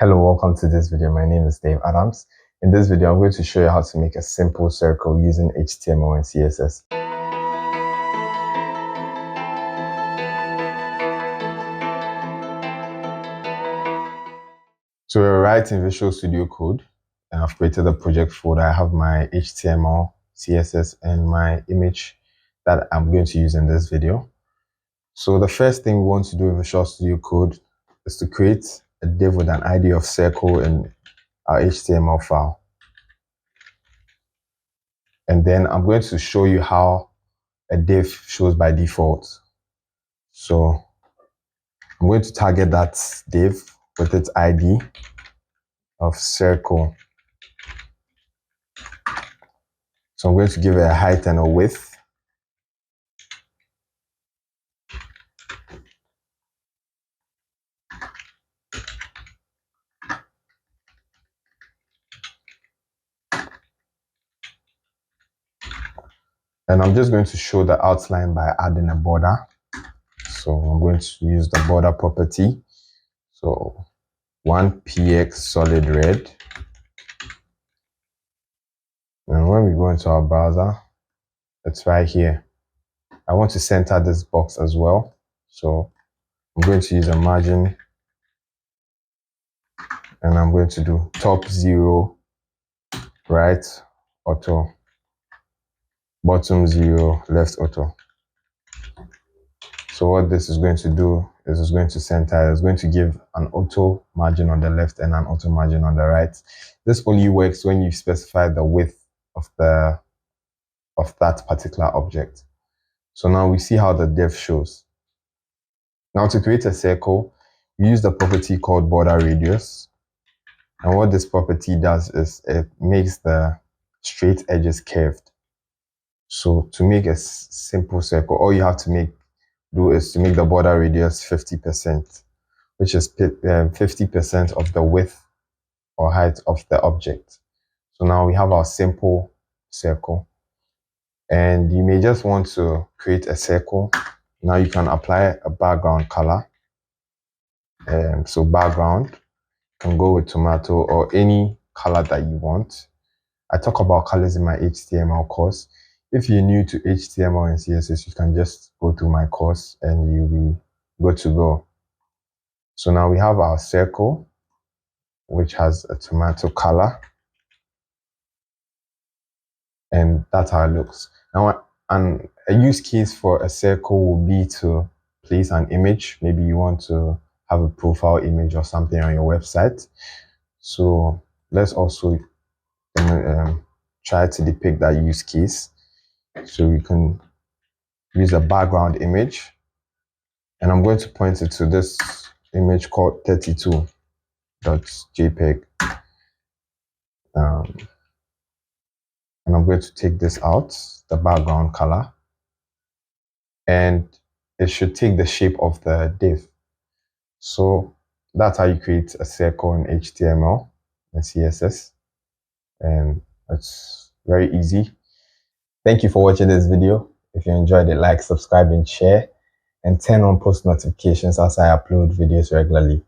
Hello, welcome to this video. My name is Dave Adams. In this video, I'm going to show you how to make a simple circle using HTML and CSS. So we're writing Visual Studio Code, and I've created a project folder. I have my HTML, CSS, and my image that I'm going to use in this video. So the first thing we want to do in Visual Studio Code is to create a div with an ID of circle in our HTML file. And then I'm going to show you how a div shows by default. So I'm going to target that div with its ID of circle. So I'm going to give it a height and a width. And I'm just going to show the outline by adding a border. So I'm going to use the border property. So 1px solid red. And when we go into our browser, it's right here. I want to center this box as well. So I'm going to use a margin. And I'm going to do top 0, right auto, bottom 0, left auto. So what this is going to do is it's going to center. It's going to give an auto margin on the left and an auto margin on the right. This only works when you specify the width of that particular object. So now we see how the div shows. Now to create a circle, we use the property called border radius. And what this property does is it makes the straight edges curved. So to make a simple circle, all you have to do is to make the border radius 50%, which is 50% of the width or height of the object. So now we have our simple circle. And you may just want to create a circle. Now you can apply a background color. So background can go with tomato or any color that you want. I talk about colors in my HTML course. If you're new to HTML and CSS, you can just go to my course and you'll be good to go. So now we have our circle, which has a tomato color. And that's how it looks. Now, a use case for a circle will be to place an image. Maybe you want to have a profile image or something on your website. So let's also try to depict that use case. So we can use a background image, and I'm going to point it to this image called 32.jpg. And I'm going to take this out, the background color, and it should take the shape of the div. So that's how you create a circle in HTML and CSS, and it's very easy. Thank you for watching this video. If you enjoyed it, like, subscribe, and share, and turn on post notifications as I upload videos regularly.